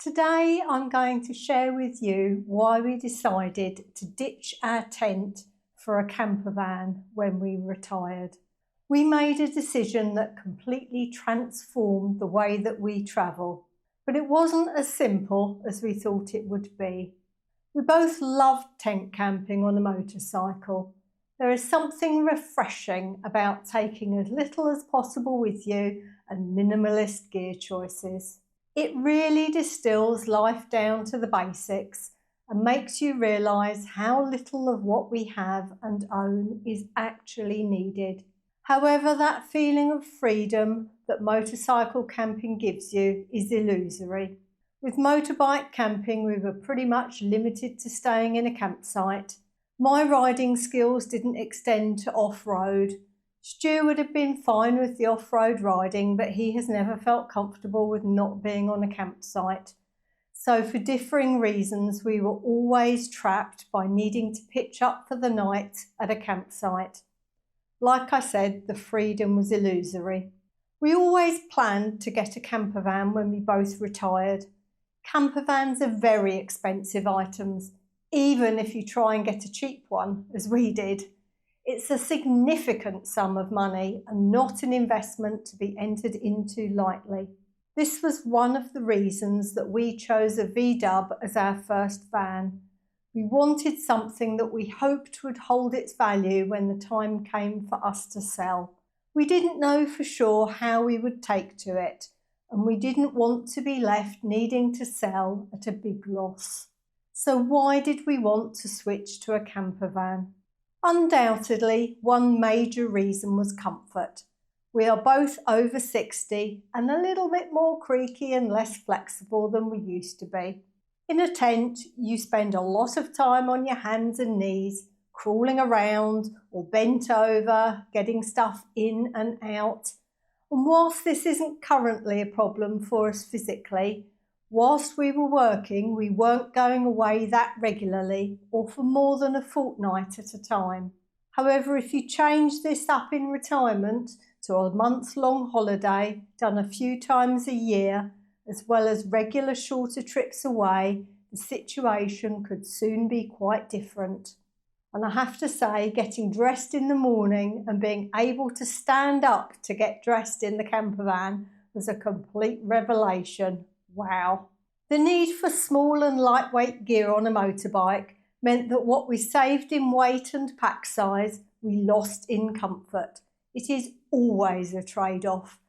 Today I'm going to share with you why we decided to ditch our tent for a camper van when we retired. We made a decision that completely transformed the way that we travel, but it wasn't as simple as we thought it would be. We both loved tent camping on a motorcycle. There is something refreshing about taking as little as possible with you and minimalist gear choices. It really distills life down to the basics and makes you realise how little of what we have and own is actually needed. However, that feeling of freedom that motorcycle camping gives you is illusory. With motorbike camping, we were pretty much limited to staying in a campsite. My riding skills didn't extend to off-road. Stu would have been fine with the off-road riding, but he has never felt comfortable with not being on a campsite. So for differing reasons, we were always trapped by needing to pitch up for the night at a campsite. Like I said, the freedom was illusory. We always planned to get a campervan when we both retired. Campervans are very expensive items, even if you try and get a cheap one, as we did. It's a significant sum of money and not an investment to be entered into lightly. This was one of the reasons that we chose a VW as our first van. We wanted something that we hoped would hold its value when the time came for us to sell. We didn't know for sure how we would take to it, and we didn't want to be left needing to sell at a big loss. So why did we want to switch to a campervan? Undoubtedly, one major reason was comfort. We are both over 60 and a little bit more creaky and less flexible than we used to be. In a tent, you spend a lot of time on your hands and knees, crawling around or bent over, getting stuff in and out. And whilst this isn't currently a problem for us physically, whilst we were working, we weren't going away that regularly or for more than a fortnight at a time. However, if you change this up in retirement to a month-long holiday done a few times a year, as well as regular shorter trips away, the situation could soon be quite different. And I have to say, getting dressed in the morning and being able to stand up to get dressed in the campervan was a complete revelation. Wow. The need for small and lightweight gear on a motorbike meant that what we saved in weight and pack size, we lost in comfort. It is always a trade-off.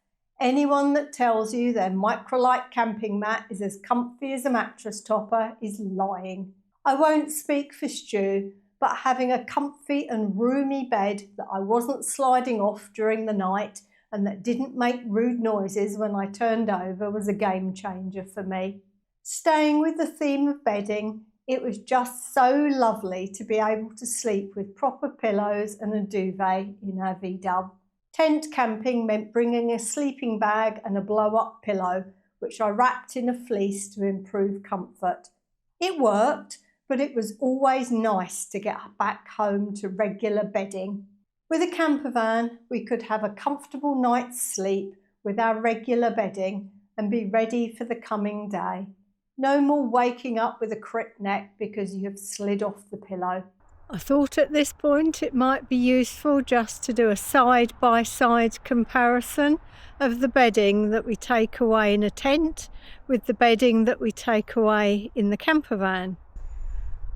Anyone that tells you their microlight camping mat is as comfy as a mattress topper is lying. I won't speak for Stu, but having a comfy and roomy bed that I wasn't sliding off during the night and that didn't make rude noises when I turned over was a game changer for me. Staying with the theme of bedding, it was just so lovely to be able to sleep with proper pillows and a duvet in our VW. Tent camping meant bringing a sleeping bag and a blow-up pillow, which I wrapped in a fleece to improve comfort. It worked, but it was always nice to get back home to regular bedding. With a campervan, we could have a comfortable night's sleep with our regular bedding and be ready for the coming day. No more waking up with a crick neck because you have slid off the pillow. I thought at this point it might be useful just to do a side-by-side comparison of the bedding that we take away in a tent with the bedding that we take away in the campervan.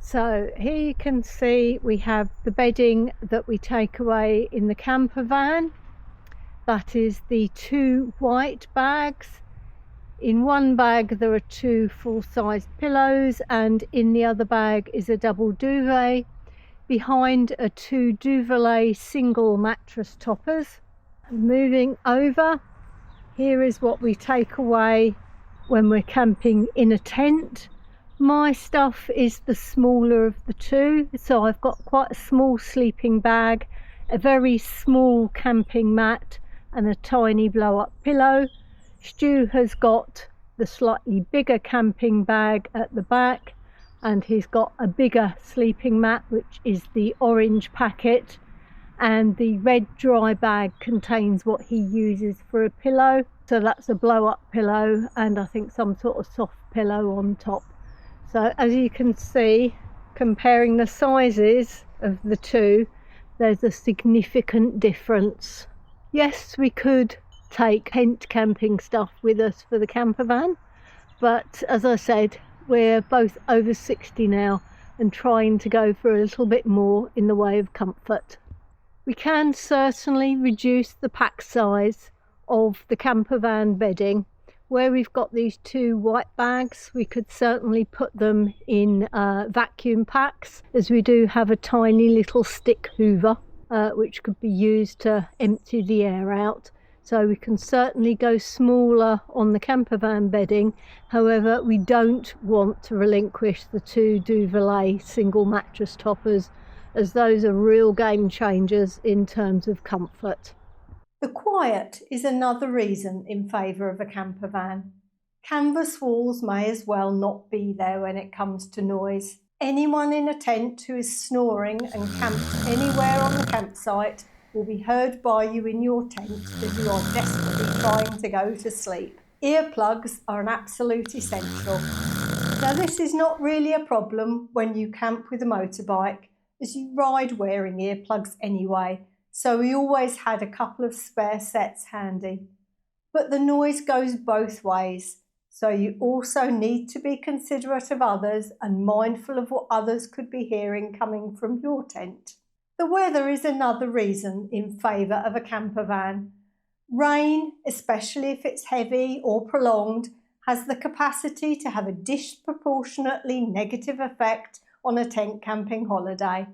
So here you can see we have the bedding that we take away in the campervan. That is the 2 white bags. In one bag there are 2 full-sized pillows and in the other bag is a double duvet. Behind are 2 Duvelet single mattress toppers. Moving over, here is what we take away when we're camping in a tent. My stuff is the smaller of the 2, so I've got quite a small sleeping bag, a very small camping mat and a tiny blow-up pillow. Stu has got the slightly bigger camping bag at the back, and he's got a bigger sleeping mat, which is the orange packet, and the red dry bag contains what he uses for a pillow. So that's a blow-up pillow and I think some sort of soft pillow on top. So as you can see, comparing the sizes of the two, there's a significant difference. Yes, we could take tent camping stuff with us for the camper van, but as I said, we're both over 60 now and trying to go for a little bit more in the way of comfort. We can certainly reduce the pack size of the camper van bedding. Where we've got these two white bags, we could certainly put them in vacuum packs, as we do have a tiny little stick hoover which could be used to empty the air out. So we can certainly go smaller on the camper van bedding. However, we don't want to relinquish the two Duvet single mattress toppers, as those are real game changers in terms of comfort. The quiet is another reason in favour of a camper van. Canvas walls may as well not be there when it comes to noise. Anyone in a tent who is snoring and camped anywhere on the campsite will be heard by you in your tent as you are desperately trying to go to sleep. Earplugs are an absolute essential. Now, this is not really a problem when you camp with a motorbike, as you ride wearing earplugs anyway, so we always had a couple of spare sets handy. But the noise goes both ways, so you also need to be considerate of others and mindful of what others could be hearing coming from your tent. The weather is another reason in favour of a camper van. Rain, especially if it's heavy or prolonged, has the capacity to have a disproportionately negative effect on a tent camping holiday,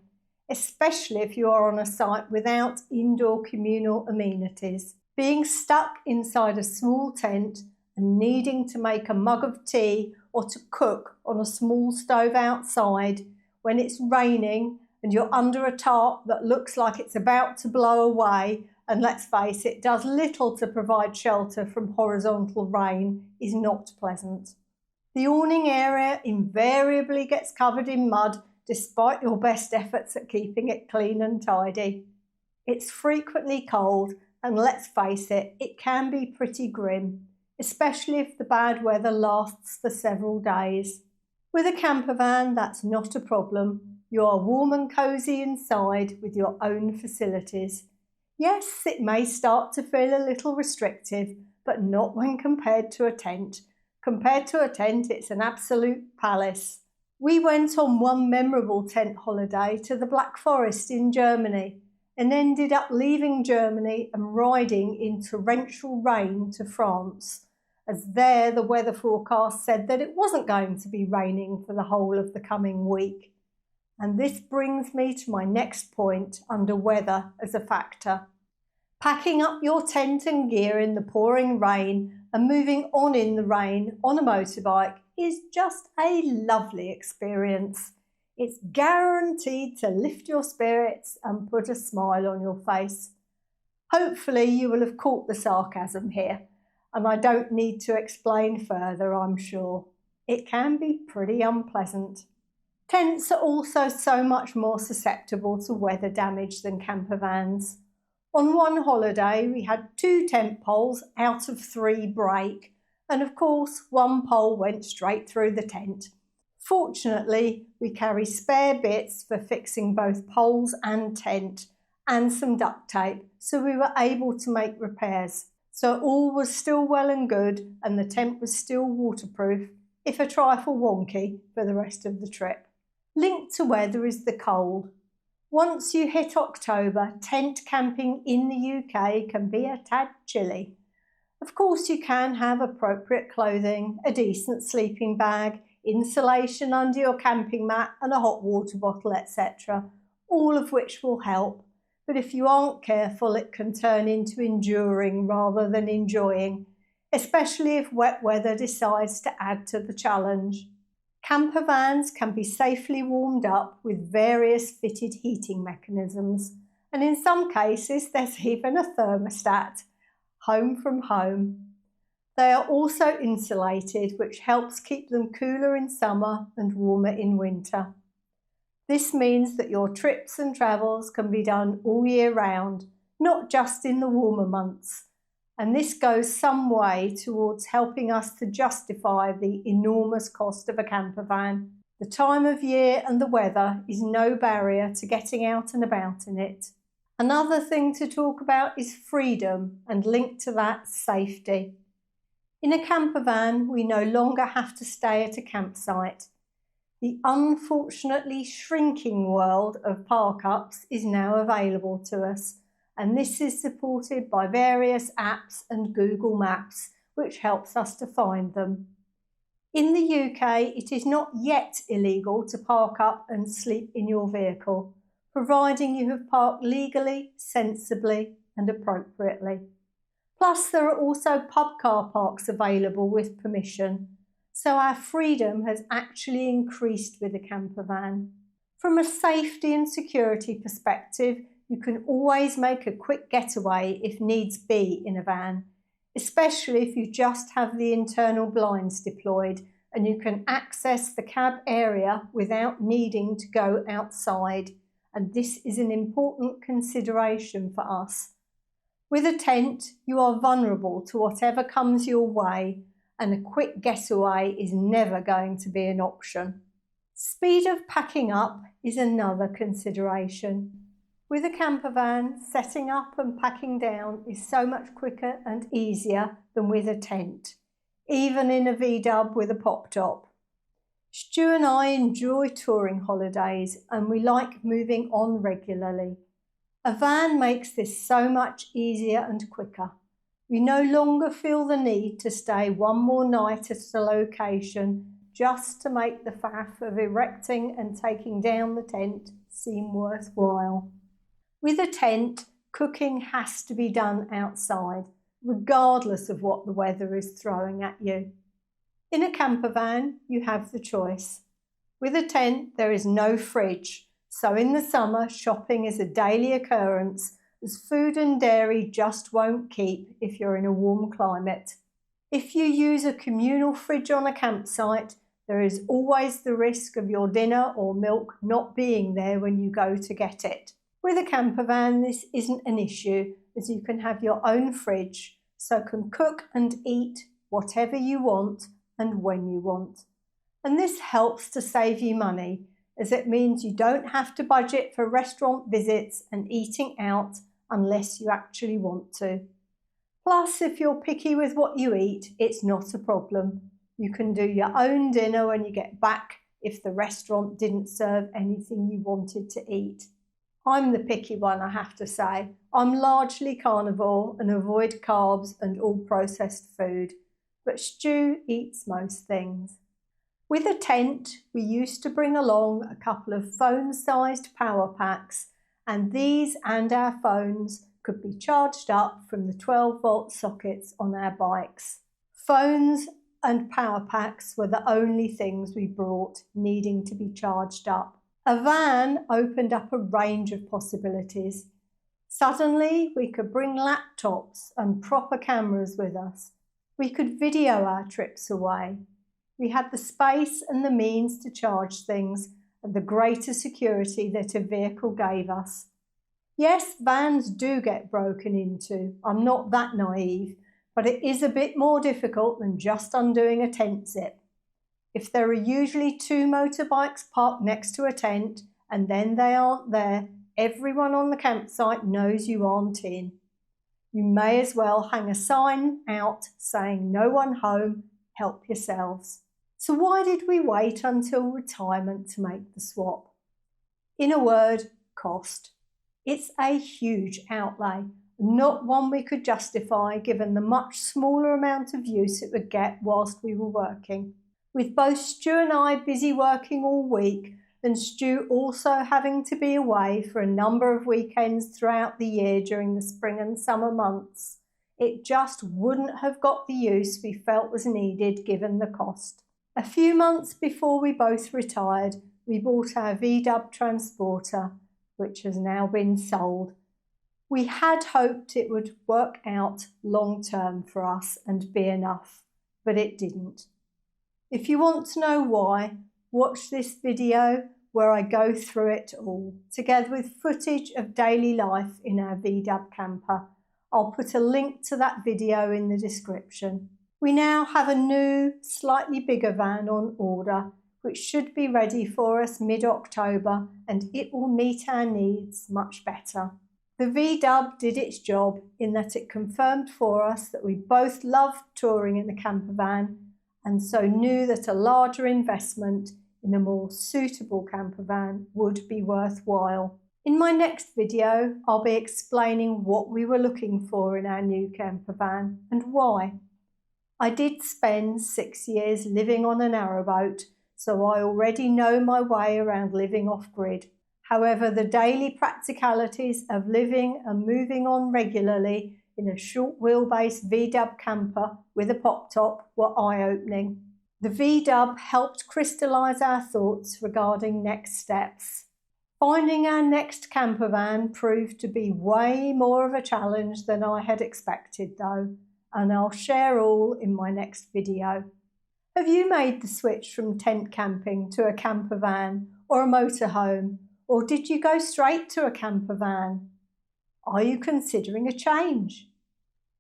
especially if you are on a site without indoor communal amenities. Being stuck inside a small tent and needing to make a mug of tea or to cook on a small stove outside when it's raining and you're under a tarp that looks like it's about to blow away, and let's face it, does little to provide shelter from horizontal rain, is not pleasant. The awning area invariably gets covered in mud despite your best efforts at keeping it clean and tidy. It's frequently cold, and let's face it, it can be pretty grim, especially if the bad weather lasts for several days. With a camper van, that's not a problem. You are warm and cosy inside with your own facilities. Yes, it may start to feel a little restrictive, but not when compared to a tent. Compared to a tent, it's an absolute palace. We went on one memorable tent holiday to the Black Forest in Germany and ended up leaving Germany and riding in torrential rain to France, as there the weather forecast said that it wasn't going to be raining for the whole of the coming week. And this brings me to my next point under weather as a factor. Packing up your tent and gear in the pouring rain and moving on in the rain on a motorbike is just a lovely experience. It's guaranteed to lift your spirits and put a smile on your face. Hopefully you will have caught the sarcasm here, and I don't need to explain further, I'm sure. It can be pretty unpleasant. Tents are also so much more susceptible to weather damage than camper vans. On one holiday, we had 2 tent poles out of 3 break, and of course, one pole went straight through the tent. Fortunately, we carry spare bits for fixing both poles and tent, and some duct tape, so we were able to make repairs. So all was still well and good, and the tent was still waterproof, if a trifle wonky, for the rest of the trip. Linked to weather is the cold. Once you hit October, tent camping in the UK can be a tad chilly. Of course, you can have appropriate clothing, a decent sleeping bag, insulation under your camping mat and a hot water bottle, etc., all of which will help. But if you aren't careful, it can turn into enduring rather than enjoying, especially if wet weather decides to add to the challenge. Camper vans can be safely warmed up with various fitted heating mechanisms, and in some cases there's even a thermostat, home from home. They are also insulated, which helps keep them cooler in summer and warmer in winter. This means that your trips and travels can be done all year round, not just in the warmer months. and this goes some way towards helping us to justify the enormous cost of a campervan. The time of year and the weather is no barrier to getting out and about in it. Another thing to talk about is freedom, and linked to that, safety. In a campervan, we no longer have to stay at a campsite. The unfortunately shrinking world of park-ups is now available to us, and this is supported by various apps and Google Maps, which helps us to find them. In the UK, it is not yet illegal to park up and sleep in your vehicle, providing you have parked legally, sensibly and appropriately. Plus, there are also pub car parks available with permission, so our freedom has actually increased with a campervan. From a safety and security perspective, you can always make a quick getaway if needs be in a van, especially if you just have the internal blinds deployed and you can access the cab area without needing to go outside. And this is an important consideration for us. With a tent, you are vulnerable to whatever comes your way, and a quick getaway is never going to be an option. Speed of packing up is another consideration. With a campervan, setting up and packing down is so much quicker and easier than with a tent, even in a VW with a pop top. Stu and I enjoy touring holidays and we like moving on regularly. A van makes this so much easier and quicker. We no longer feel the need to stay one more night at a location just to make the faff of erecting and taking down the tent seem worthwhile. With a tent, cooking has to be done outside, regardless of what the weather is throwing at you. In a campervan, you have the choice. With a tent, there is no fridge, so in the summer, shopping is a daily occurrence, as food and dairy just won't keep if you're in a warm climate. If you use a communal fridge on a campsite, there is always the risk of your dinner or milk not being there when you go to get it. With a campervan, this isn't an issue, as you can have your own fridge, so can cook and eat whatever you want and when you want. And this helps to save you money, as it means you don't have to budget for restaurant visits and eating out unless you actually want to. Plus, if you're picky with what you eat, it's not a problem. You can do your own dinner when you get back if the restaurant didn't serve anything you wanted to eat. I'm the picky one, I have to say. I'm largely carnivore and avoid carbs and all processed food, but Stu eats most things. With a tent, we used to bring along a couple of phone-sized power packs, and these and our phones could be charged up from the 12-volt sockets on our bikes. Phones and power packs were the only things we brought needing to be charged up. A van opened up a range of possibilities. Suddenly, we could bring laptops and proper cameras with us. We could video our trips away. We had the space and the means to charge things and the greater security that a vehicle gave us. Yes, vans do get broken into. I'm not that naive, but it is a bit more difficult than just undoing a tent zip. If there are usually 2 motorbikes parked next to a tent and then they aren't there, everyone on the campsite knows you aren't in. You may as well hang a sign out saying "No one home, help yourselves." So why did we wait until retirement to make the swap? In a word, cost. It's a huge outlay, not one we could justify given the much smaller amount of use it would get whilst we were working. With both Stu and I busy working all week, and Stu also having to be away for a number of weekends throughout the year during the spring and summer months, it just wouldn't have got the use we felt was needed given the cost. A few months before we both retired, we bought our VW Transporter, which has now been sold. We had hoped it would work out long term for us and be enough, but it didn't. If you want to know why, watch this video where I go through it all, together with footage of daily life in our VW camper. I'll put a link to that video in the description. We now have a new, slightly bigger van on order, which should be ready for us mid-October, and it will meet our needs much better. The V-Dub did its job in that it confirmed for us that we both loved touring in a campervan, and so knew that a larger investment in a more suitable campervan would be worthwhile. In my next video, I'll be explaining what we were looking for in our new campervan and why. I did spend 6 years living on a narrowboat, so I already know my way around living off-grid. However, the daily practicalities of living and moving on regularly in a short wheelbase V-Dub camper with a pop top were eye-opening. The V-Dub helped crystallise our thoughts regarding next steps. Finding our next campervan proved to be way more of a challenge than I had expected though, and I'll share all in my next video. Have you made the switch from tent camping to a campervan or a motorhome, or did you go straight to a campervan? Are you considering a change?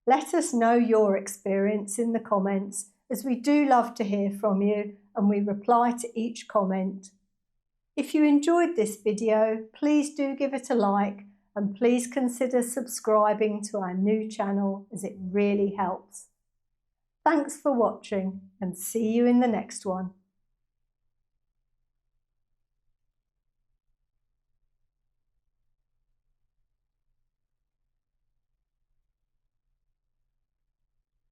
Let us know your experience in the comments, as we do love to hear from you and we reply to each comment. If you enjoyed this video, please do give it a like and please consider subscribing to our new channel, as it really helps. Thanks for watching and see you in the next one.